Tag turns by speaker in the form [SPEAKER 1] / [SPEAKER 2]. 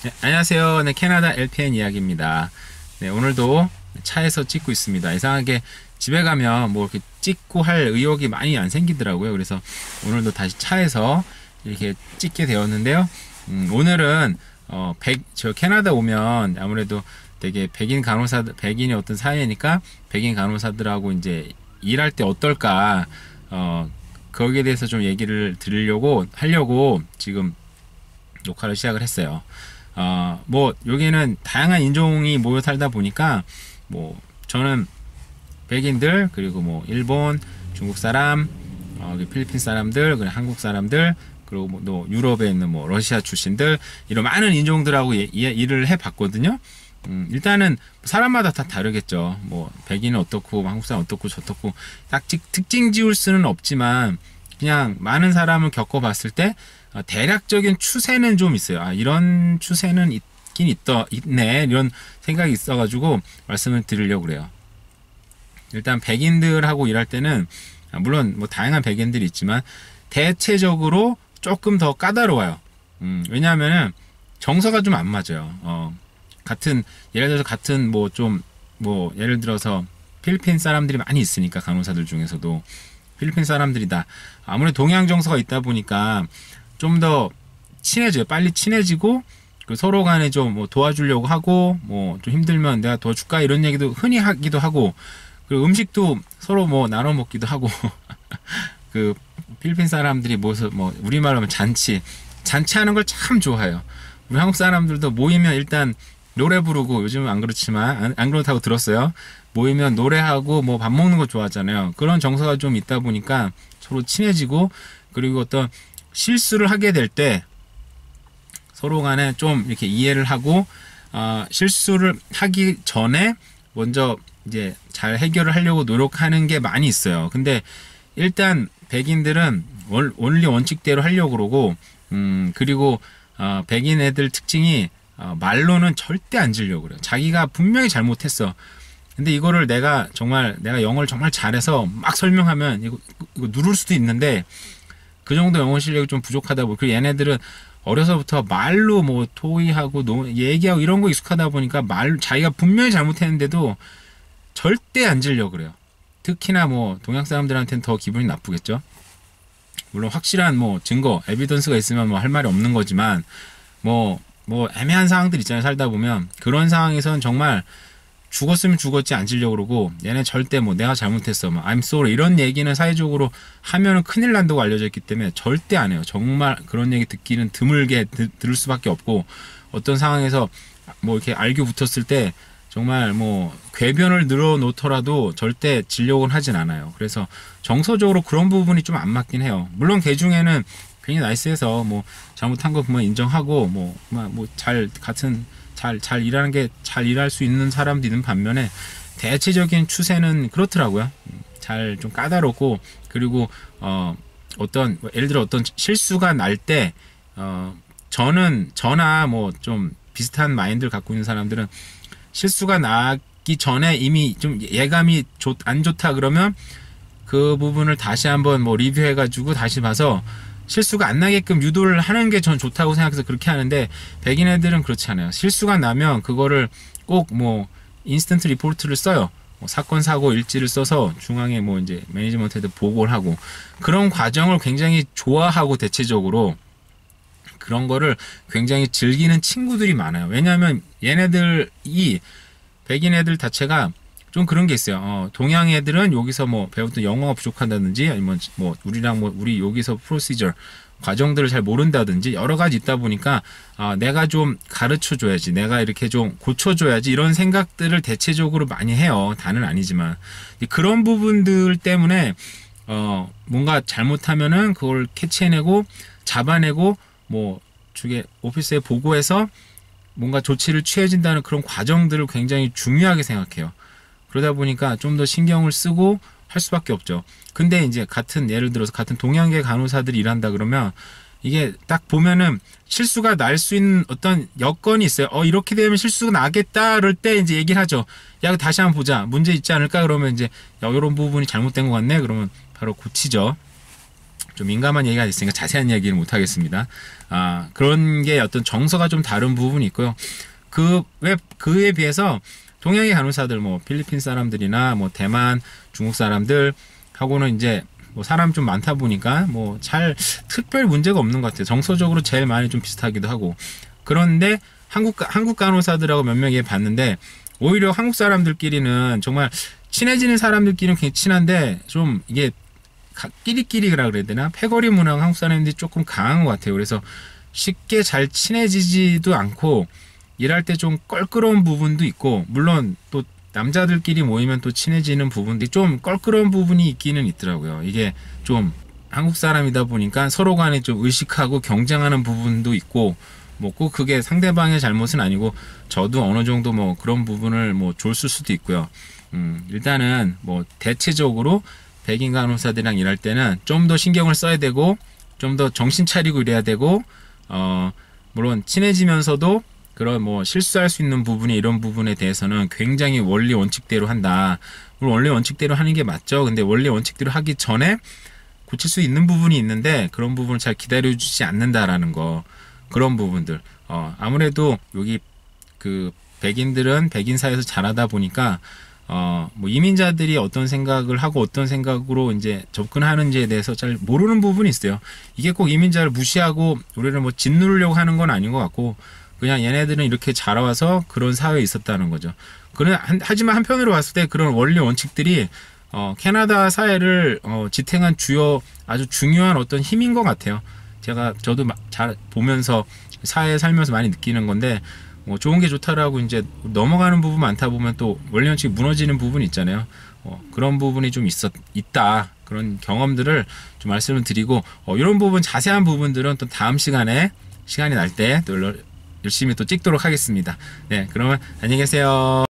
[SPEAKER 1] 네, 안녕하세요. 네, 캐나다 LPN 이야기입니다. 네, 오늘도 차에서 찍고 있습니다. 이상하게 집에 가면 뭐 이렇게 찍고 할 의욕이 많이 안 생기더라고요. 그래서 오늘도 다시 차에서 이렇게 찍게 되었는데요. 오늘은 저 캐나다 오면 아무래도 되게 백인이 어떤 사회니까 백인 간호사들하고 이제 일할 때 어떨까, 거기에 대해서 좀 얘기를 하려고 지금 녹화를 시작을 했어요. 뭐 여기는 다양한 인종이 모여 살다 보니까 뭐 저는 백인들, 그리고 뭐 일본, 중국 사람, 필리핀 사람들, 그리고 한국 사람들, 그리고 뭐 또 유럽에 있는 뭐 러시아 출신들, 이런 많은 인종들하고 일을 해봤거든요. 일단은 사람마다 다 다르겠죠. 뭐 백인은 어떻고, 한국 사람 어떻고, 저떻고 딱 특징 지을 수는 없지만 그냥 많은 사람을 겪어봤을 때 대략적인 추세는 좀 있어요. 이런 추세는 있네, 이런 생각이 있어가지고 말씀을 드리려고 그래요. 일단 백인들하고 일할 때는 물론 뭐 다양한 백인들이 있지만 대체적으로 조금 더 까다로워요. 왜냐하면은 정서가 좀 안 맞아요. 예를 들어서 예를 들어서 필리핀 사람들이 많이 있으니까, 간호사들 중에서도 필리핀 사람들이다. 아무래도 동양 정서가 있다 보니까 좀 더 친해져요. 빨리 친해지고, 서로 간에 좀 뭐 도와주려고 하고, 뭐 좀 힘들면 내가 도와줄까, 이런 얘기도 흔히 하기도 하고, 그리고 음식도 서로 뭐 나눠 먹기도 하고. 그 필리핀 사람들이 뭐 우리말로 하면 잔치하는 걸 참 좋아해요. 우리 한국 사람들도 모이면 일단 노래 부르고, 요즘은 안 그렇지만 안 그렇다고 들었어요. 모이면 노래하고 뭐 밥 먹는 거 좋아하잖아요. 그런 정서가 좀 있다 보니까 서로 친해지고, 그리고 어떤 실수를 하게 될 때 서로 간에 좀 이렇게 이해를 하고, 실수를 하기 전에 먼저 이제 잘 해결을 하려고 노력하는 게 많이 있어요. 근데 일단 백인들은 원리 원칙대로 하려고 그러고, 그리고 백인 애들 특징이 말로는 절대 안 지려고 그래요. 자기가 분명히 잘못했어. 근데 이거를 내가 영어를 정말 잘해서 막 설명하면 이거 누를 수도 있는데, 그 정도 영어 실력이 좀 부족하다 보고, 그리고 얘네들은 어려서부터 말로 뭐 토의하고 얘기하고 이런 거 익숙하다 보니까 자기가 분명히 잘못했는데도 절대 안 지려고 그래요. 특히나 뭐 동양 사람들한테는 더 기분이 나쁘겠죠. 물론 확실한 뭐 증거, 에비던스가 있으면 뭐 할 말이 없는 거지만, 뭐 애매한 상황들 있잖아요. 살다 보면 그런 상황에서는 정말 죽었으면 죽었지 안 지려고 그러고, 얘네 절대 뭐 내가 잘못했어, 뭐 I'm sorry, 이런 얘기는 사회적으로 하면은 큰일 난다고 알려져 있기 때문에 절대 안 해요. 정말 그런 얘기 듣기는 드물게 들을 수밖에 없고, 어떤 상황에서 뭐 이렇게 알교 붙었을 때 정말 뭐 궤변을 늘어놓더라도 절대 지려고는 하진 않아요. 그래서 정서적으로 그런 부분이 좀 안 맞긴 해요. 물론 개 중에는 괜히 나이스해서 뭐 잘못한 거 보면 인정하고 잘 일할 수 있는 사람도 있는 반면에, 대체적인 추세는 그렇더라고요. 좀 까다롭고, 그리고 예를 들어 어떤 실수가 날 때, 저나 뭐 좀 비슷한 마인드를 갖고 있는 사람들은 실수가 나기 전에 이미 좀 예감이 안 좋다 그러면 그 부분을 다시 한번 뭐 리뷰해가지고 다시 봐서 실수가 안 나게끔 유도를 하는 게 전 좋다고 생각해서 그렇게 하는데, 백인 애들은 그렇지 않아요. 실수가 나면 그거를 꼭 뭐 인스턴트 리포트를 써요. 뭐 사건 사고 일지를 써서 중앙에 뭐 이제 매니지먼트에도 보고를 하고, 그런 과정을 굉장히 좋아하고, 대체적으로 그런 거를 굉장히 즐기는 친구들이 많아요. 왜냐하면 백인 애들 자체가 좀 그런 게 있어요. 동양 애들은 여기서 뭐 배웠던 영어가 부족하다든지, 아니면 뭐 우리 여기서 프로시저 과정들을 잘 모른다든지 여러 가지 있다 보니까, 내가 좀 가르쳐 줘야지, 내가 이렇게 좀 고쳐 줘야지, 이런 생각들을 대체적으로 많이 해요. 다는 아니지만. 그런 부분들 때문에 뭔가 잘못하면은 그걸 캐치해내고 잡아내고, 뭐 저게 오피스에 보고해서 뭔가 조치를 취해진다는 그런 과정들을 굉장히 중요하게 생각해요. 그러다 보니까 좀 더 신경을 쓰고 할 수밖에 없죠. 근데 이제 예를 들어서 같은 동양계 간호사들이 일한다 그러면, 이게 딱 보면은 실수가 날 수 있는 어떤 여건이 있어요. 이렇게 되면 실수가 나겠다, 그럴 때 이제 얘기를 하죠. 야, 다시 한번 보자. 문제 있지 않을까? 그러면 이제 이런 부분이 잘못된 것 같네. 그러면 바로 고치죠. 좀 민감한 얘기가 있으니까 자세한 이야기는 못 하겠습니다. 그런 게 어떤 정서가 좀 다른 부분이 있고요. 그에 비해서 동양의 간호사들, 뭐 필리핀 사람들이나 뭐 대만, 중국 사람들 하고는 이제 뭐 사람 좀 많다 보니까 뭐 잘 특별 문제가 없는 것 같아요. 정서적으로 제일 많이 좀 비슷하기도 하고. 그런데 한국 간호사들하고 몇 명 봤는데 오히려 한국 사람들끼리는 정말 친해지는 사람들끼리는 굉장히 친한데 좀 이게 끼리끼리라 그래야 되나? 패거리 문화가 한국 사람들이 조금 강한 것 같아요. 그래서 쉽게 잘 친해지지도 않고 일할 때 좀 껄끄러운 부분도 있고, 물론 또 남자들끼리 모이면 또 친해지는 부분들이 좀 껄끄러운 부분이 있기는 있더라고요. 이게 좀 한국 사람이다 보니까 서로 간에 좀 의식하고 경쟁하는 부분도 있고, 뭐 꼭 그게 상대방의 잘못은 아니고 저도 어느 정도 뭐 그런 부분을 뭐 줬을 수도 있고요. 일단은 뭐 대체적으로 백인 간호사들이랑 일할 때는 좀 더 신경을 써야 되고 좀 더 정신 차리고 일해야 되고, 물론 친해지면서도 그런 뭐 실수할 수 있는 부분이 이런 부분에 대해서는 굉장히 원리 원칙대로 한다. 물론 원리 원칙대로 하는 게 맞죠. 근데 원리 원칙대로 하기 전에 고칠 수 있는 부분이 있는데 그런 부분을 잘 기다려주지 않는다라는 거, 그런 부분들. 아무래도 여기 그 백인들은 백인 사회에서 자라다 보니까 뭐 이민자들이 어떤 생각을 하고 어떤 생각으로 이제 접근하는지에 대해서 잘 모르는 부분이 있어요. 이게 꼭 이민자를 무시하고 우리를 뭐 짓누르려고 하는 건 아닌 것 같고, 그냥 얘네들은 이렇게 자라와서 그런 사회에 있었다는 거죠. 하지만 한편으로 봤을 때 그런 원리 원칙들이 캐나다 사회를 지탱한 아주 중요한 어떤 힘인 것 같아요. 저도 잘 보면서 사회에 살면서 많이 느끼는 건데, 뭐 좋은 게 좋다라고 이제 넘어가는 부분 많다 보면 또 원리 원칙이 무너지는 부분이 있잖아요. 그런 부분이 좀 있다. 그런 경험들을 좀 말씀을 드리고, 이런 부분, 자세한 부분들은 또 다음 시간이 날 때 또 열심히 또 찍도록 하겠습니다. 네, 그러면 안녕히 계세요.